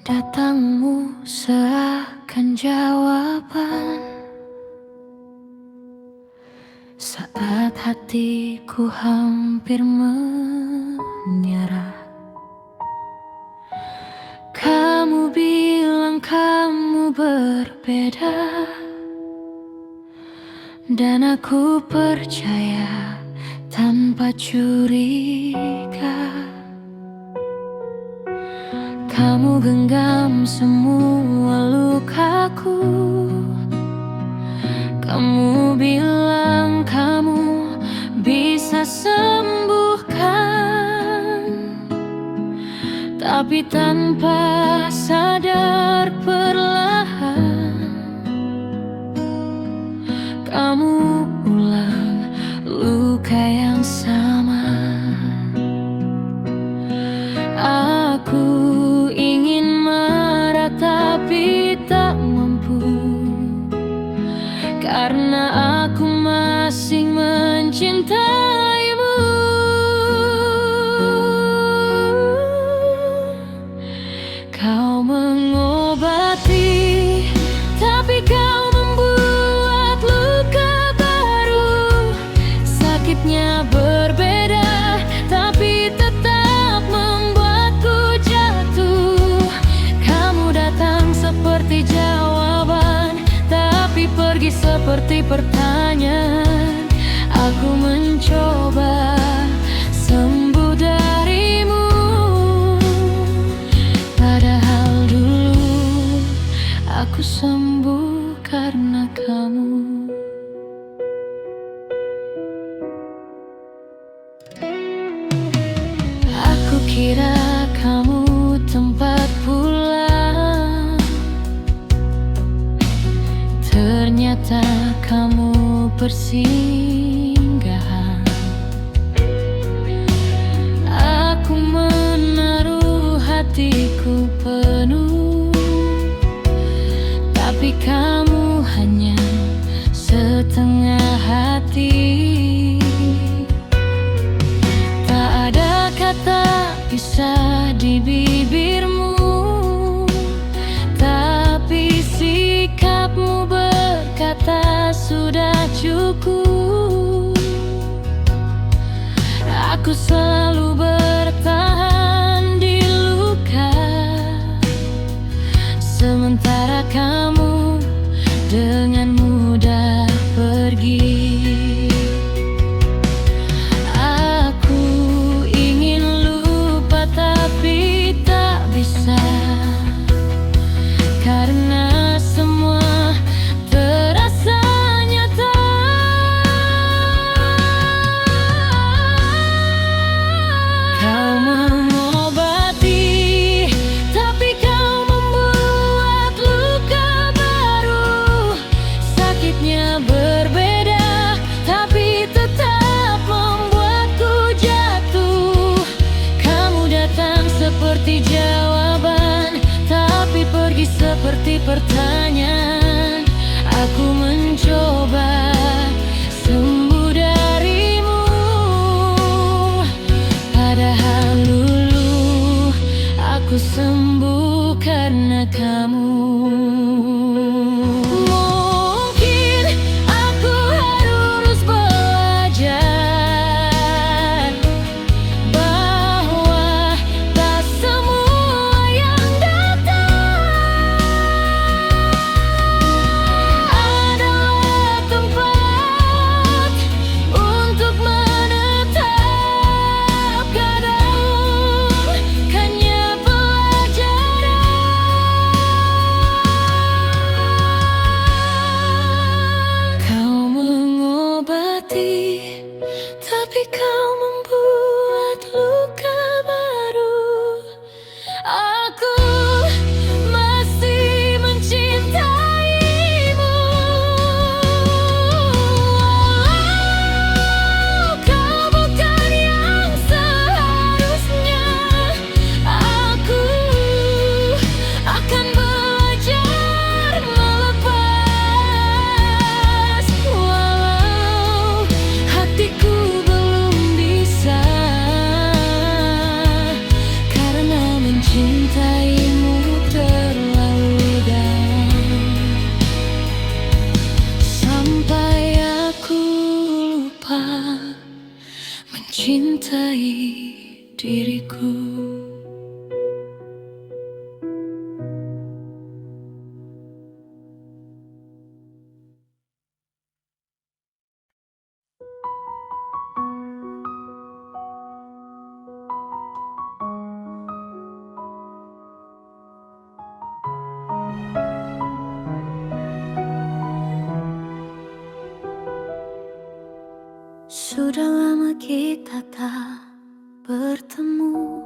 Datangmu seakan jawaban saat hatiku hampir menyerah. Kamu bilang kamu berbeda, dan aku percaya tanpa curiga. Kamu genggam semua lukaku. Kamu bilang kamu bisa sembuhkan, tapi tanpa sadar perlahan kamu ulang luka yang sama. Aku ingin marah tapi tak mampu, karena aku masih mencintaimu. Kau mengobati, tapi kau membuat luka baru. Sakitnya berbeda, tapi tetap membuatku jatuh. Kamu datang seperti jawaban, tapi pergi seperti pertanyaan. Aku mencoba sembuh darimu, padahal dulu aku sembuh karena kamu. Aku kira kamu tempat pulang, ternyata kamu persinggahan. Aku menaruh hatiku penuh, tapi kamu hanya setengah hati. Tak ada kata bisa di bibirmu, tapi sikapmu berkata sudah cukup. Aku selalu bertahan di luka, sementara kamu dengan mudah pergi. Aku ingin lupa tapi tak bisa, karena semua terasa nyata. Kau mengobati, tapi kau membuat luka baru. Sakitnya berbeda, tapi tetap membuatku jatuh. Kamu datang seperti jawaban, tapi pergi seperti pertanyaan. Aku mencoba sembuh darimu, padahal dulu aku sembuh karena kamu. Mungkin aku harus belajar bahwa tak semua yang datang adalah tempat untuk menetap. Kadang hanya pelajaran diriku. Sudah lama kita tak bertemu,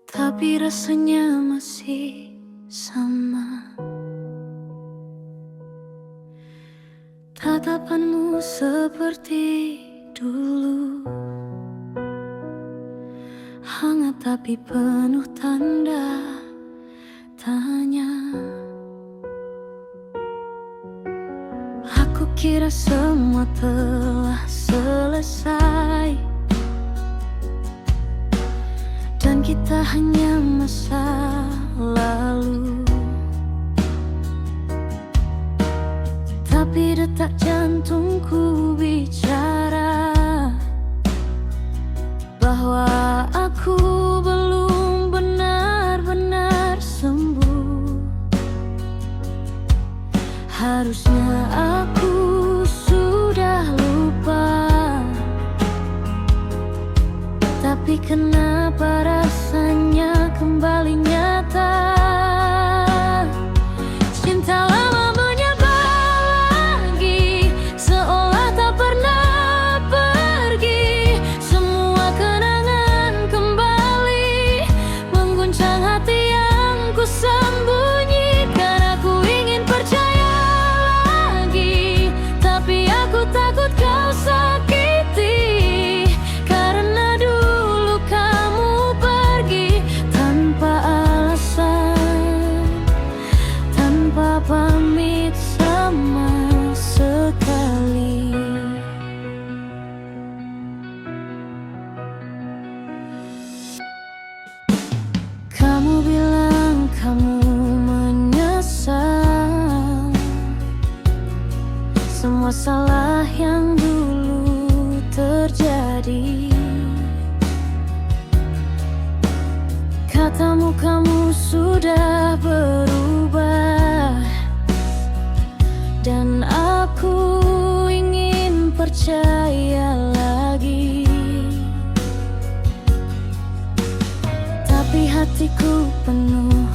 tapi rasanya masih sama. Tatapanmu seperti dulu, hangat tapi penuh tanda tanya. Aku kira semua telah selesai, dan kita hanya masa lalu. Tapi detak jantungku bicara bahwa aku belum benar-benar sembuh. Harusnya aku sudah lupa, tapi kenapa rasanya kembali nyata? Cinta lama menyapa lagi, seolah tak pernah pergi. Semua kenangan kembali mengguncang hati yang ku sembunyikan. Aku ingin percaya lagi, tapi aku takut kau sakiti, karena dulu kamu pergi tanpa alasan, tanpa pamit sama sekali. Kamu bilang kamu menyesal semua salah yang dulu terjadi. Katamu kamu sudah berubah, dan aku ingin percaya lagi. Tapi hatiku penuh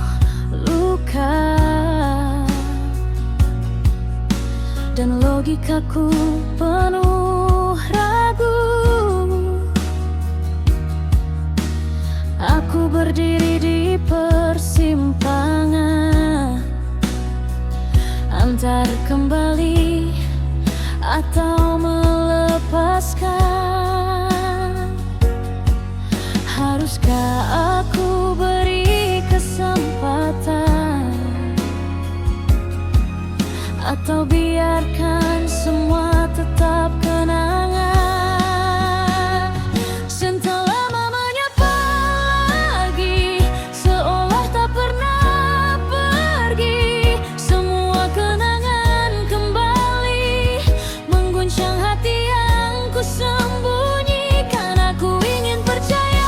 luka, dan logikaku penuh ragu. Aku berdiri di persimpangan antar kembali atau melepaskan. Haruskah aku beri kesempatan, atau biarkan semua tetap kenangan? Cinta lama menyapa lagi, seolah tak pernah pergi. Semua kenangan kembali mengguncang hati yang ku sembunyikan. Aku ingin percaya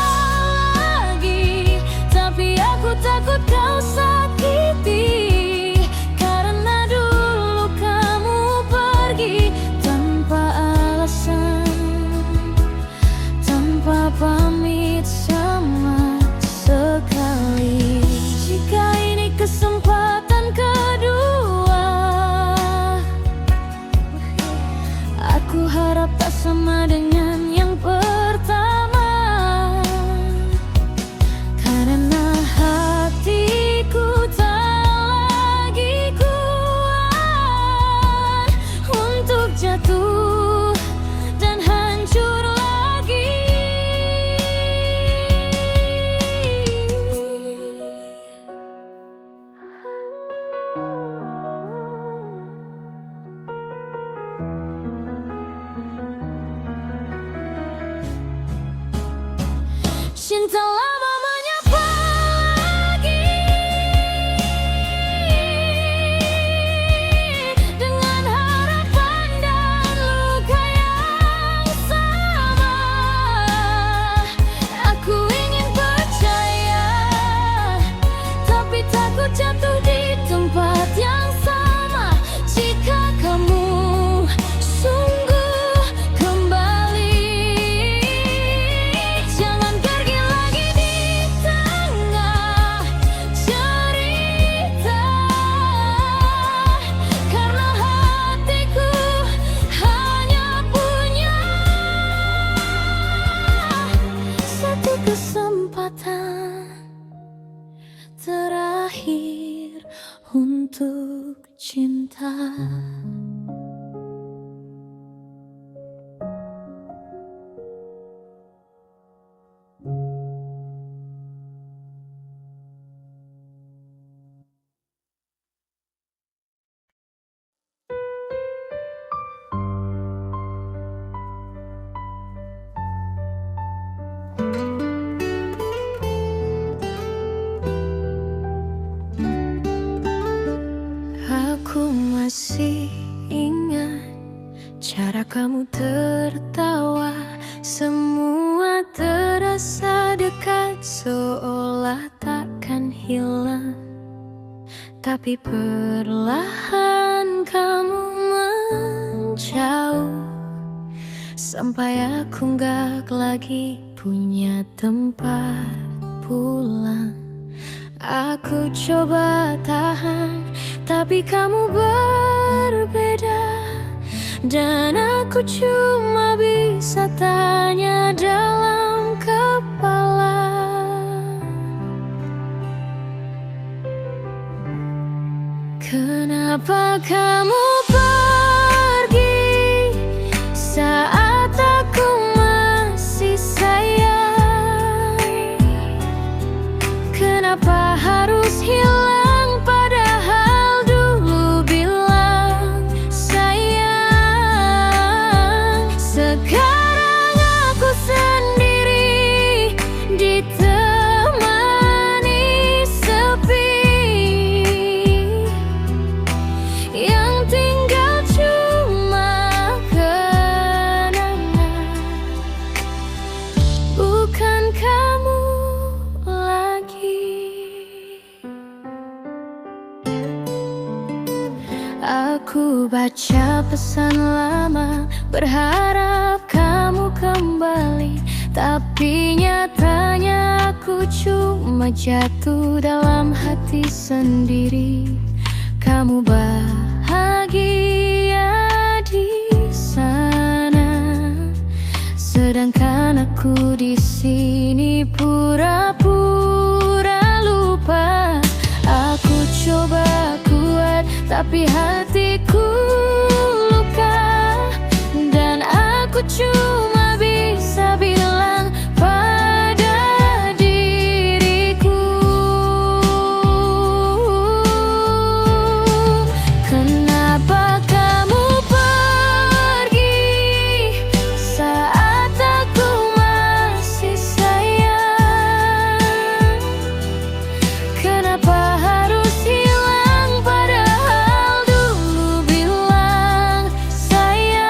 lagi, tapi aku takut kau sakiti, karena dulu kamu pergi tanpa alasan, tanpa pamit sama sekali. Jika ini kesempatan kedua, aku harap tak sama dengan yang pertama, karena hatiku tak lagi kuat untuk jatuh dan hancur lagi. Cinta lama menyapa lagi, dengan harapan dan luka yang sama. berakhir untuk cinta. Aku masih ingat cara kamu tertawa, semua terasa dekat seolah takkan hilang. Tapi perlahan kamu menjauh, sampai aku gak lagi punya tempat pulang. Aku coba tahan, tapi kamu berbeda, dan aku cuma bisa tanya dalam kepala. Kenapa kamu pergi saat aku masih sayang? Kenapa harus hilang padahal dulu bilang sayang? Sekarang aku sendiri ditemani sepi, yang tinggal cuma kenangan, bukan kamu lagi. Aku baca pesan lama, berharap kamu kembali, tapi nyatanya aku cuma jatuh dalam hati sendiri. Kamu bahagia di sana, sedangkan aku di sini pura-pura lupa. Aku coba kuat, tapi hatiku luka, dan aku cuma bisa bilang pada diriku, kenapa kamu pergi saat aku masih sayang? Kenapa harus hilang padahal dulu bilang sayang?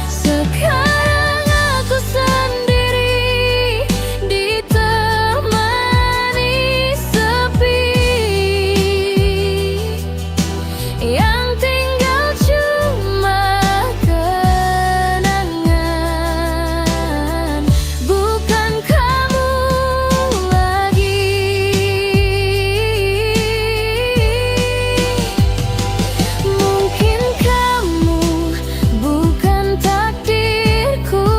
Sekarang aku sendiri ditemani sepi, yang tinggal cuma kenangan, bukan kamu lagi. Mungkin kamu bukan takdirku,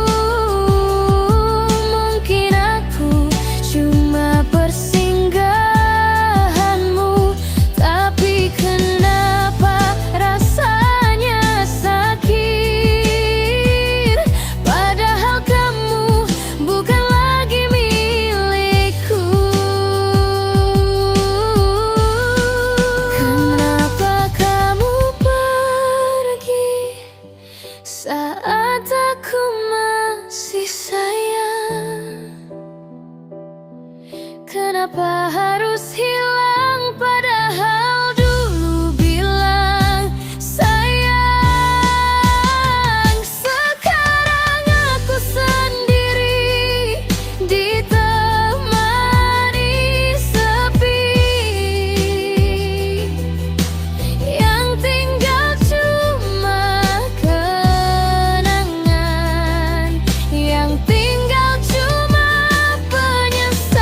mungkin aku cuma persinggahanmu, tapi kenapa rasanya sakit padahal kamu bukan lagi milikku. Kenapa kamu pergi saat aku masih sayang? Kenapa harus hilang padahal dulu bilang sayang? Sekarang aku sendiri ditemani sepi, yang tinggal cuma kenangan, yang tinggal cuma penyesalan.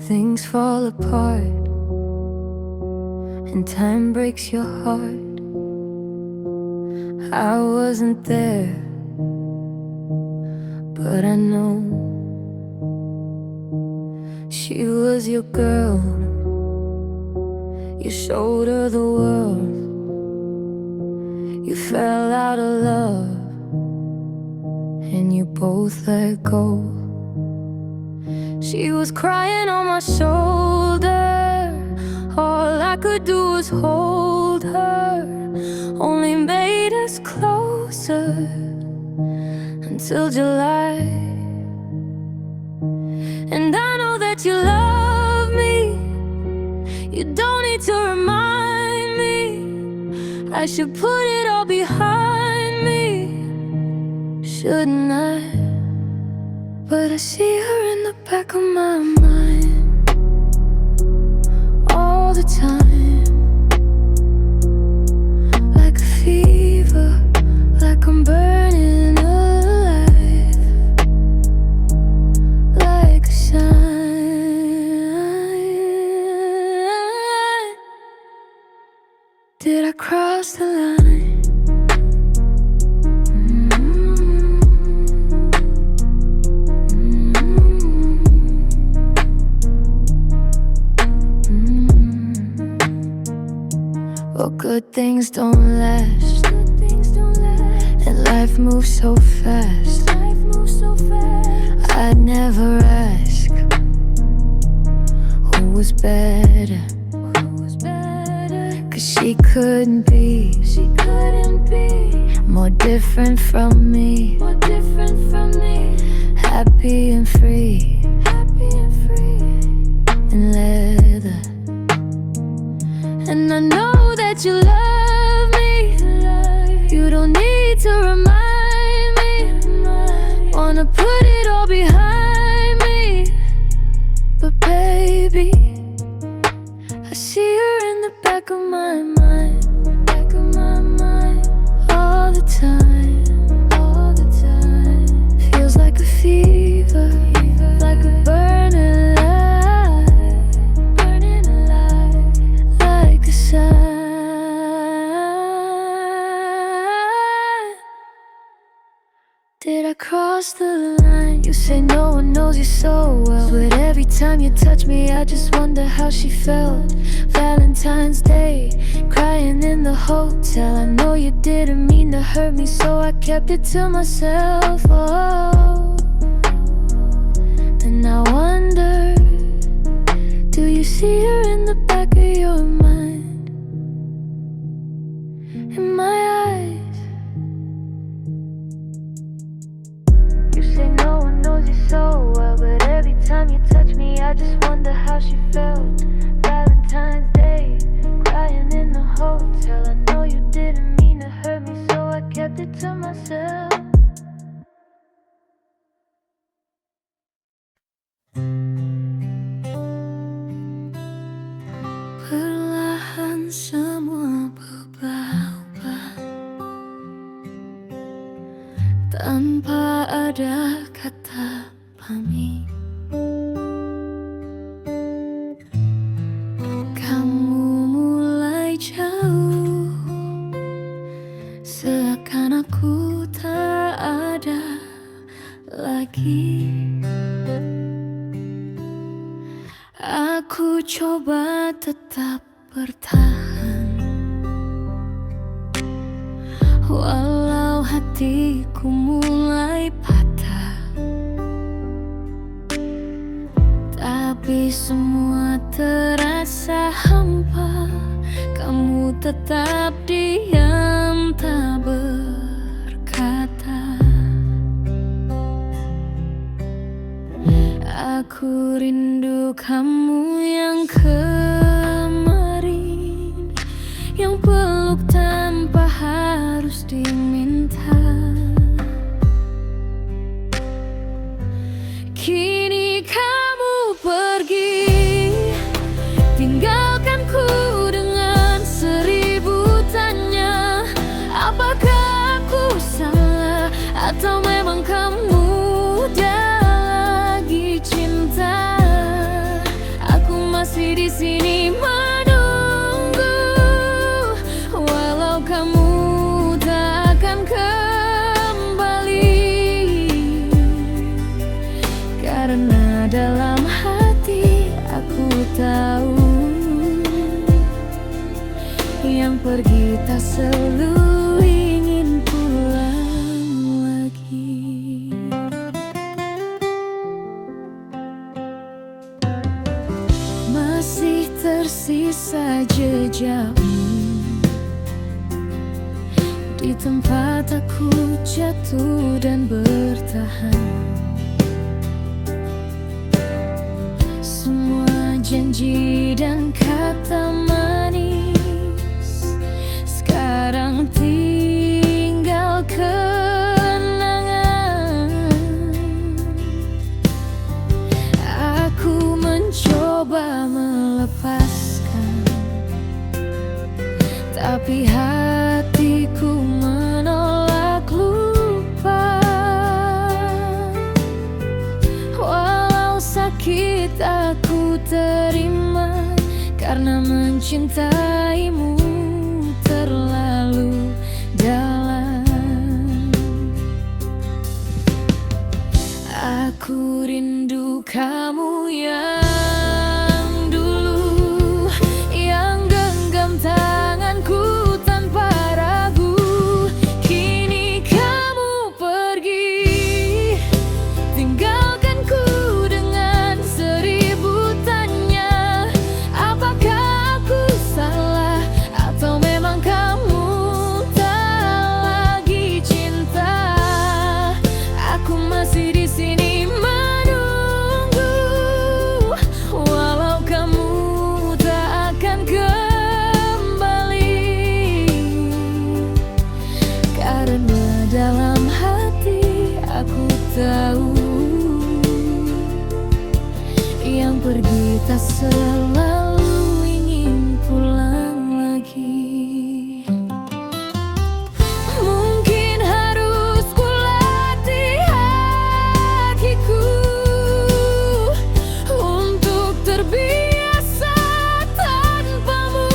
things fall apart and time breaks your heart. I wasn't there, but I know she was your girl. You showed her the world. You fell out of love and you both let go. She was crying on my shoulder. All I could do was hold her. Only made us closer until July. And I know that you love me. You don't need to remind me. I should put it all behind me, shouldn't I? But I see her in the back of my mind all the time, like a fever, like I'm burning alive, like a sign. Did I cross the line? Well, good things don't last, and life moves so fast. I'd never ask who was better, 'cause she couldn't be more different from me, happy and free, in leather. And I know that you love me. You don't need to remind me. Wanna put it all behind me, but baby, I see her in the back of my mind, all the time, Feels like a fever, like a burning light, like a sign. Did I cross the line? You say no one knows you so well, but every time you touch me I just wonder how she felt. Valentine's Day, crying in the hotel. I know you didn't mean to hurt me, so I kept it to myself. Oh, and I wonder, do you see her in the back of your mind, in my eyes? You say no one knows you so well, but every time you touch me I just wonder how she felt. Valentine's Day, crying in the hotel. I know you didn't mean to hurt me, so I kept it to myself. Perlahan semua berubah tanpa ada kata pamit. Kamu mulai jauh, seakan aku tak ada lagi. Aku coba tetap bertahan, walau hatiku mulai patah. Tapi semua terasa hampa. Kamu tetap diam, tak berkata. Aku rindu kamu yang kemarin, yang peluk tanpa harus diminta. Kini kamu pergi, tinggalkanku dengan 1000 tanya. Apakah aku salah, atau memang kamu dah lagi cinta? masih di sini menunggu, walau kamu tak akan kembali. Karena dalam hati aku tahu, yang pergi tak selalu ingin pulang lagi. Masih tersisa jejakmu di tempat aku jatuh dan bertahan. Semua janji dan kata manis sekarang tinggal kenangan. Aku mencoba melepaskan, tapi hatiku menolak lupa. Walau sakit aku terima, karena mencintaimu terlalu dalam. Aku rindu kamu yang dulu, yang genggam tanganku tanpa ragu. Kini kamu pergi, tinggalkanku dengan seribu tanya. Apakah aku salah, atau memang kamu tak lagi cinta? Aku masih di sini menunggu, walau kamu tak akan kembali. Karena dalam hati aku tahu, yang pergi tak selalu ingin pulang lagi. Mungkin harus kulatih hatiku untuk terbiasa tanpamu.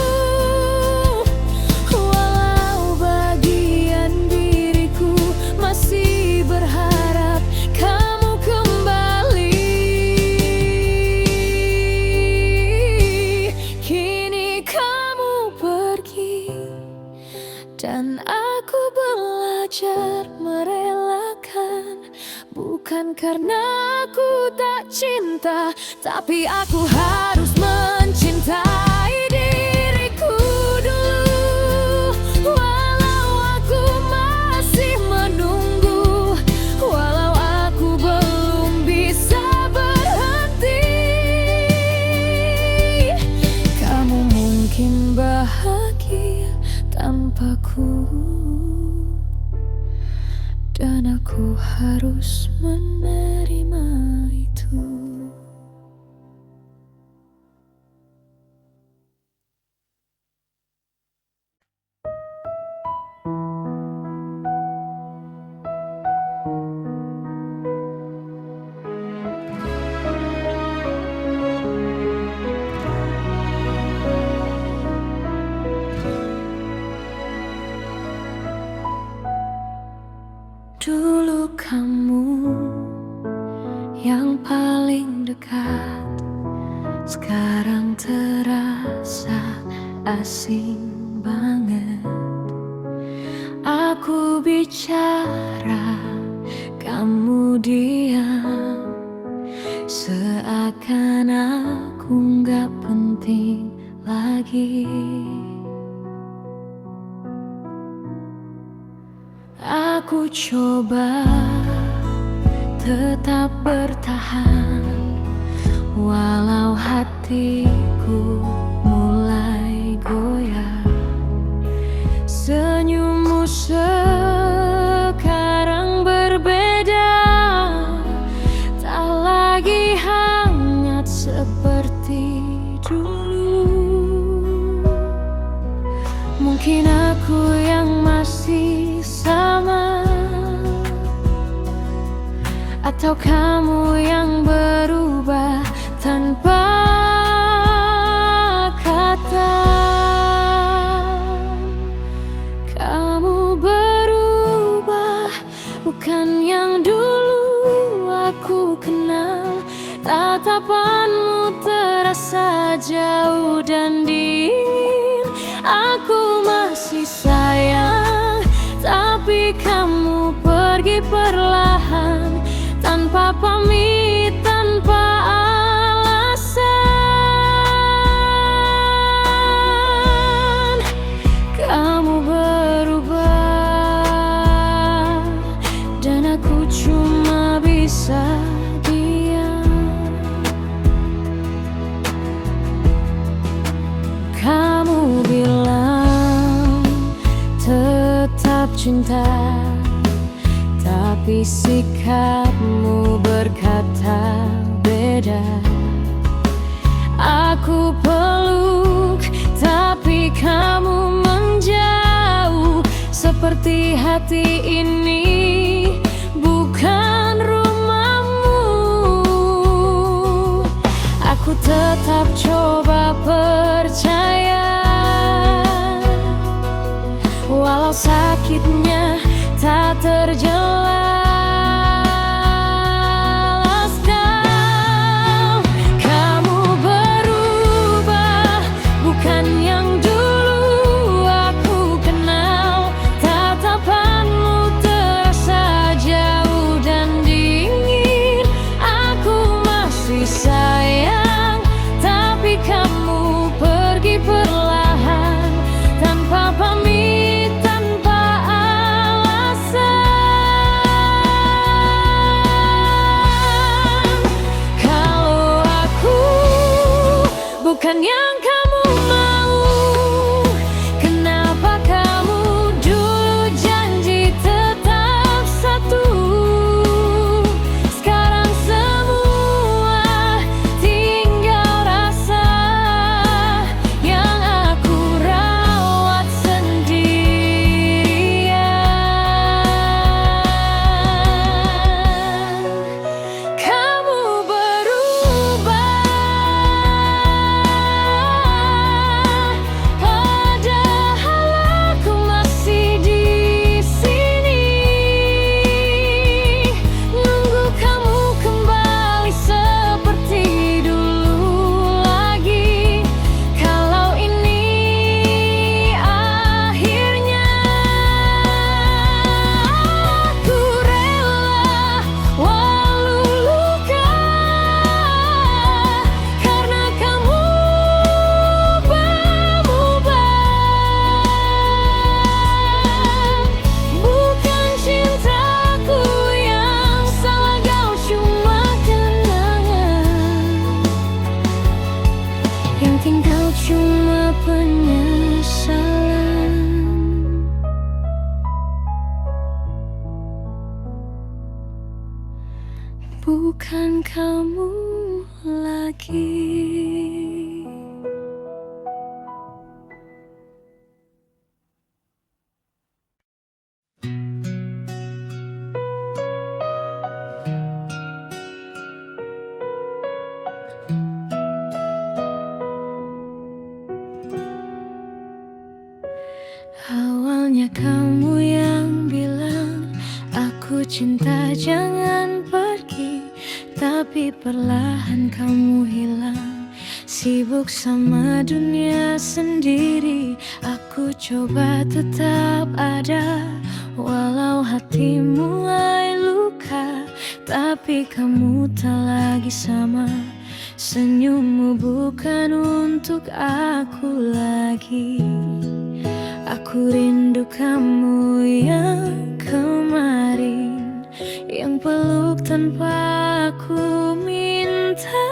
Walau bagian diriku masih berharap kamu kembali. Kini kamu pergi, dan aku belajar merelakan. Bukan karena aku tak cinta, tapi aku harus mencintai diriku dulu. Walau aku masih menunggu, walau aku belum bisa berhenti. Kamu mungkin bahagia tanpaku, dan aku harus menerima itu. Dulu kamu yang paling dekat, sekarang terasa asing banget. Aku bicara, kamu diam, seakan aku gak penting lagi. Aku coba tetap bertahan, walau hatiku mulai goyah. Senyummu sekarang berbeda, tak lagi hangat seperti dulu. Mungkin aku yang masih sama, atau kamu yang berubah tanpa bukan yang dulu aku kenal. Tatapanmu terasa jauh dan dingin. Aku masih sayang, tapi kamu pergi perlahan, tanpa pamit, tanpa alasan. Kamu berubah, dan aku cuma bisa diam. Kamu bilang tetap cinta, tapi sikapmu berkata beda. Aku peluk, tapi kamu menjauh. Seperti hati ini bukan rumahmu. Aku tetap coba percaya, walau sakitnya tak terjelaskan. Kamu berubah, bukan yang dulu aku kenal. Tatapanmu terasa jauh dan dingin. Aku masih sayang, tapi kamu pergi perlahan, tanpa pamit, tanpa alasan. Kalau aku bukan yang kamu mau, kenapa kamu dulu janji tetap satu? Sekarang semua tinggal rasa yang aku rawat sendirian. Kamu berubah, padahal aku masih di sini, nunggu kamu kembali seperti dulu lagi. Kalau ini akhirnya, aku rela walau luka, karena kamu berubah. Bukan cintaku yang salah, kau cuma kenangan. Yang tinggal cuma penyesalan. Bukan kamu lagi. Awalnya kamu yang bilang aku cinta jangan pergi, tapi perlahan kamu hilang, sibuk sama dunia sendiri. Aku coba tetap ada, walau hati mulai luka, tapi kamu tak lagi sama. Senyummu bukan untuk aku lagi. Aku rindu kamu yang kemarin, yang peluk tanpa aku minta.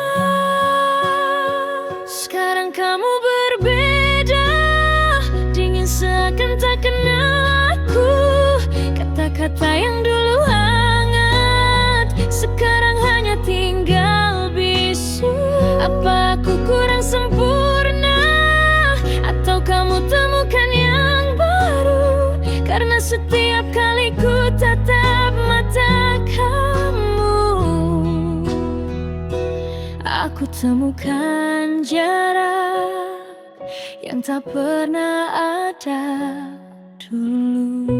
Sekarang kamu berbeda, dingin seakan tak kenal aku. Kata-kata yang dulu hangat, sekarang hanya tinggal bisu. Apa aku kurang sempurna, atau kamu temukan yang baru? Karena setiap kali ku tatap mata kamu, aku temukan jarak yang tak pernah ada dulu.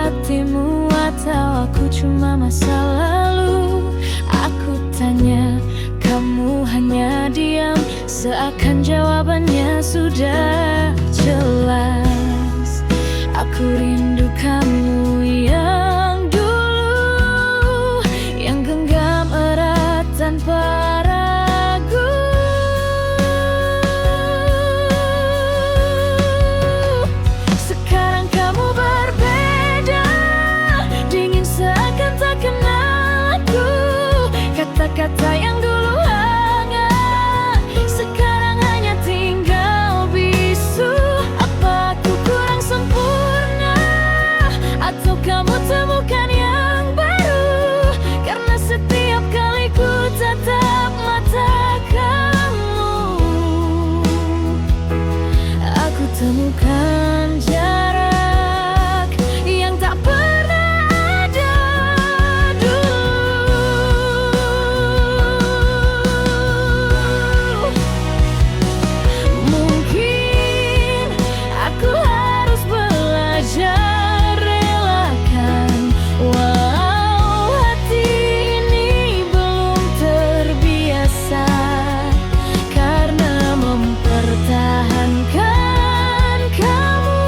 hatimu atau aku cuma masa lalu? Aku tanya, kamu hanya diam, seakan jawabannya sudah jelas. Aku rindu kamu yang dulu, yang genggam erat tanpa ragu. Sekarang kamu berbeda, dingin seakan tak kenal aku. Kata-kata yang dulu hangat, sekarang hanya tinggal bisu. Apa aku kurang sempurna, atau kamu temukan yang baru? Karena setiap kali ku tatap mata kamu, aku temukan jarak yang tak pernah ada dulu. Mungkin aku harus belajar relakan, walau hati ini belum terbiasa. Karena mempertahankan kamu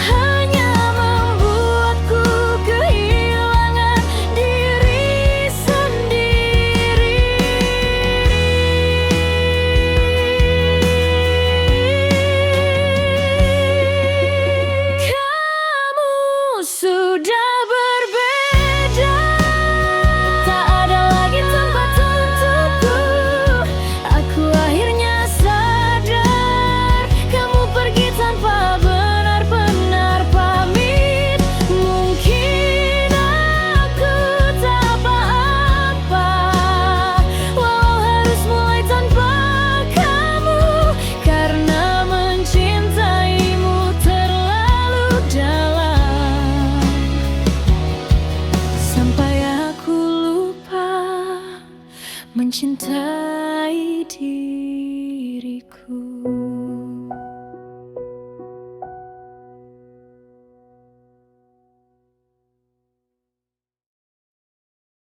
hanya membuatku kehilangan diri sendiri. Kamu sudah berbeda, tak ada lagi tempat untukku. Aku akhirnya sadar, kamu pergi tanpa benar-benar pamit. Mungkin aku tak apa-apa, walau harus mulai tanpa kamu. Karena mencintaimu terlalu dalam, sampai aku lupa mencintai diriku.